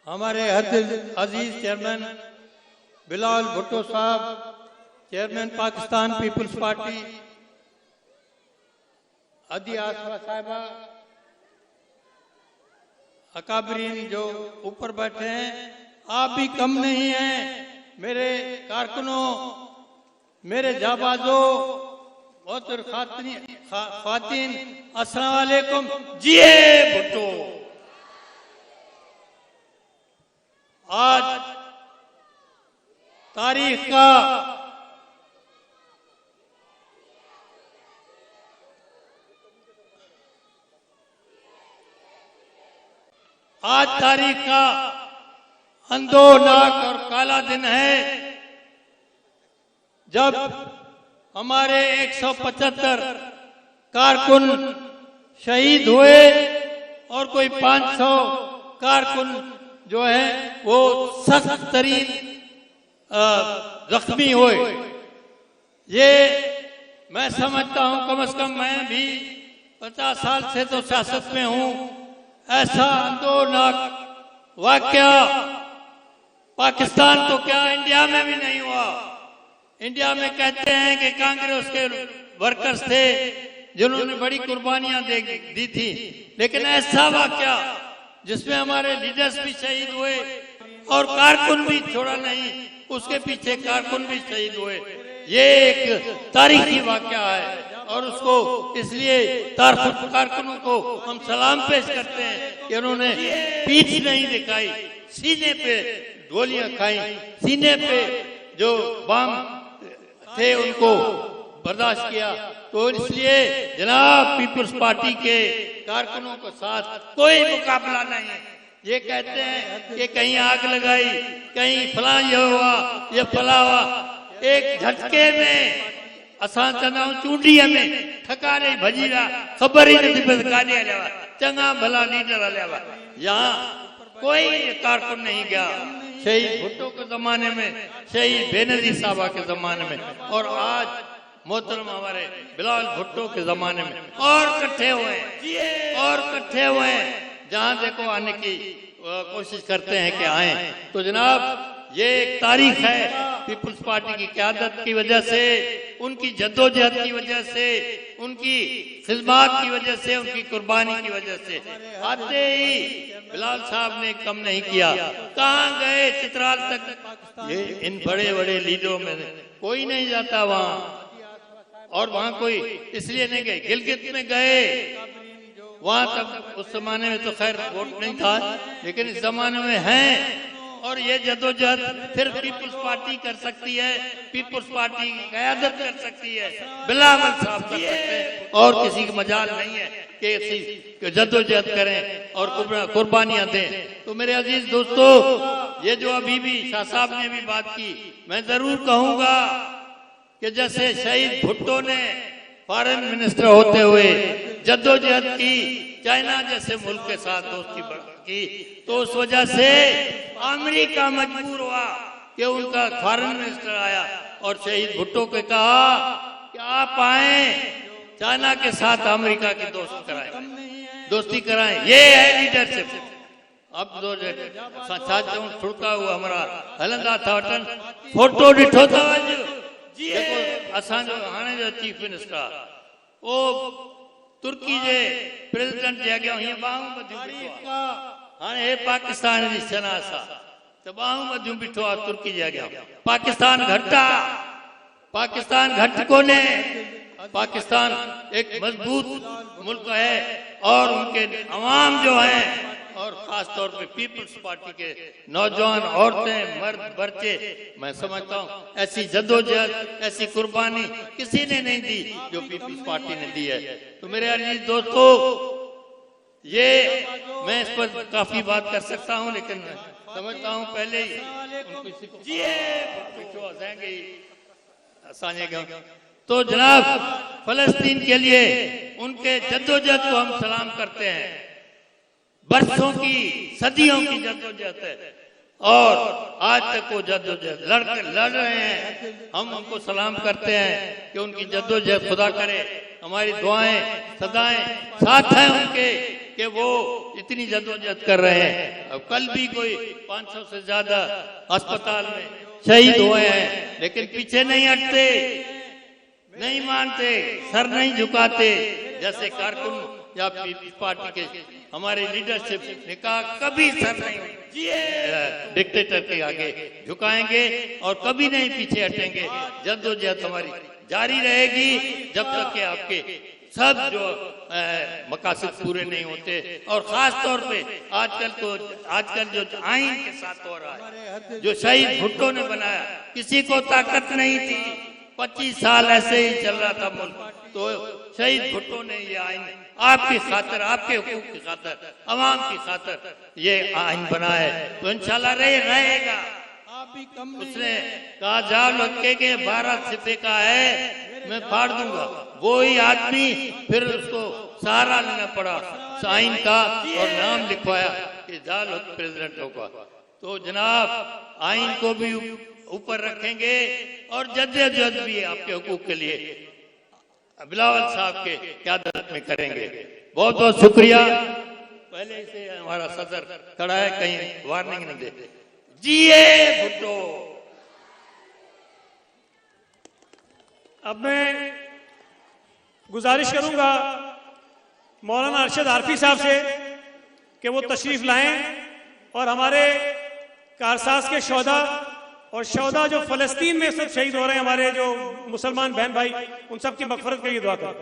हमारे हद अजीज चेयरमैन बिलाल भुट्टो साहब, चेयरमैन पाकिस्तान पीपल्स पार्टी, अदी आसफा साहिबा, अकाबरीन जो ऊपर बैठे हैं, आप भी कम नहीं हैं। मेरे कारकुनों, मेरे जाबाजों, मोहतर खातिन, अस्सलाम वालेकुम। जिए भुट्टो। आज तारीख का अंधोनाक और काला दिन है, जब हमारे 175 कारकुन शहीद हुए और कोई 500 कारकुन जो है वो सख्त तरीन जख्मी हुए। ये मैं समझता हूं, कम से कम मैं भी 50 साल से तो सियासत में हूं, ऐसा अंधोनाक वाकया पाकिस्तान तो क्या इंडिया में भी नहीं हुआ। इंडिया में कहते हैं कि कांग्रेस के वर्कर्स थे जिन्होंने बड़ी कुर्बानियां दी थी, लेकिन ऐसा वाकया जिसमें हमारे लीडर्स भी शहीद हुए और कारकुन भी छोड़ा नहीं, उसके पीछे कारकुन भी शहीद हुए, ये एक तारीखी वाकया है। और उसको इसलिए कारकुनों को हम सलाम पेश करते हैं कि उन्होंने पीठ नहीं दिखाई, सीने पे गोलियां खाई, सीने पे जो बम थे उनको बर्दाश्त किया। तो इसलिए जनाब पीपल्स पार्टी के कारकुनों के साथ कोई मुकाबला नहीं है। ये कहते हैं कि कहीं आग लगाई, कहीं फला ये हुआ, ये फला हुआ, एक झटके में असां चंदा चूंडीअ में ठकाने भजी विया, ख़बर ही नथी पई काॾे हलिया हुआ, चङा भला लीडर हलिया हुआ। यहाँ कोई कारकुन नहीं गया। शहीद भुट्टो के जमाने में, शहीद बेनजीर साहबा के जमाने में, और आज मोहतरम हमारे बिलाल भुट्टो के जमाने में और इकट्ठे हुए हैं। जहां देखो आने की कोशिश करते हैं कि आए। तो जनाब ये एक तारीख है, पीपल्स पार्टी की क़यादत की वजह से, उनकी जद्दोजहद की वजह से, उनकी खिदमत की वजह से, उनकी कुर्बानी की वजह से। आते ही बिलाल साहब ने कम नहीं किया। कहाँ गए? चित्राल तक। ये इन बड़े बड़े लीडरों में कोई नहीं जाता वहाँ, और वहाँ कोई इसलिए नहीं गए। गिलगित में गए, वहाँ तक उस जमाने में तो खैर वोट नहीं था, लेकिन इस जमाने में है। और ये जद्दोजहद सिर्फ पीपल्स पार्टी कर सकती है, पीपल्स पार्टी की क़यादत कर सकती है, बिलावल साहब कर सकते हैं, और किसी की मजाल नहीं है कि जद्दोजहद करें और कुर्बानियां दें। तो मेरे अजीज दोस्तों, ये जो अभी भी शाह साहब ने भी बात की, मैं जरूर कहूंगा कि जैसे शहीद भुट्टो ने फॉरेन मिनिस्टर होते हुए जद्दोजहद की, चाइना जैसे मुल्क के साथ दोस्ती की, तो उस वजह से अमेरिका मजबूर हुआ कि उनका फॉरेन मिनिस्टर आया और शहीद भुट्टो को कहा कि आप आए, चाइना के साथ अमेरिका की दोस्ती कराएं। ये है लीडरशिप। अब जो छुड़का हुआ हमारा हलंदा था वटन, फोटो ॾिठो था जेको असांजो हाणे जो चीफ मिनिस्टर, वो तुर्की जे प्रेसिडेंट जे अॻियां हीअं ॿाहूं ॿधियूं बीठो आहे। हाणे हे पाकिस्तान जी शनास आहे त ॿाहूं ॿधियूं बीठो आहे तुर्की जे अॻियां। पाकिस्तान घटि आहे, पाकिस्तान घटि कोन्हे। पाकिस्तान एक मजबूत मुल्क है, और उनके अवाम जो है, और खास तौर पे पीपल्स पार्टी के नौजवान, औरतें, मर्द, बच्चे, मैं समझता हूँ ऐसी जद्दोजहद, ऐसी कुर्बानी किसी ने नहीं दी जो पीपल्स पार्टी ने दी है। तो मेरे अजीज दोस्तों, ये मैं इस पर काफी बात कर सकता हूँ, लेकिन समझता हूँ पहले ही तो जनाब फलस्तीन के लिए उनके जद्दोजहद को हम सलाम करते हैं। बरसों की, सदियों की जद्दोजहद है, और आज तक वो जद्दोजहद लड़ रहे हैं। हम उनको सलाम करते हैं कि उनकी जद्दोजहद खुदा करे, हमारी दुआएं सदाएं साथ हैं उनके, कि वो इतनी जद्दोजहद कर रहे हैं। अब कल भी कोई 500 से ज्यादा अस्पताल में शहीद हुए हैं, लेकिन पीछे नहीं हटते, नहीं मानते, सर नहीं झुकाते। जैसे कारकुन या पीपल्स पार्टी के हमारे लीडरशिप ने कहा, कभी सर नहीं डिक्टेटर के आगे झुकाएंगे और कभी नहीं पीछे हटेंगे। जद्दोजहद हमारी जारी रहेगी जब तक कि आपके सब जो मकासद पूरे नहीं होते। और खास तौर पे आजकल जो आइन के साथ हो रहा है, जो शहीद भुट्टो ने बनाया, किसी को ताकत नहीं थी, 25 साल ऐसे ही चल रहा था मुल्क, तो शहीद भुट्टो ने ये आइन आपकी खातर, आपके हुकूक की खातर, अवाम की खातर ये आइन बनाया है, तो इंशाल्लाह रहेगा। उसने कहा, जाओ लड़के के 12 सिपे का है, मैं फाड़ दूंगा। वो ही आदमी फिर उसको सहारा लेना पड़ा आइन का और नाम लिखवाया कि जाल प्रेसिडेंट होगा। तो जनाब, आइन को भी ऊपर रखेंगे और जद्दोजहद भी आपके हुकूक के लिए बिलावल साहब के क़यादत में करेंगे। बहुत बहुत शुक्रिया। पहले से हमारा सदर खड़ा है, कहीं वार्निंग न दे। जिए भुट्टो। अब मैं गुजारिश करूंगा मौलाना अरशद आरफी साहब से कि वो तशरीफ लाएं और हमारे कारसाज के शोधा और शोधा जो फलस्तीन में सब शहीद हो रहे हैं, हमारे जो मुसलमान बहन भाई, उन सब की मगफरत के लिए दुआ करें।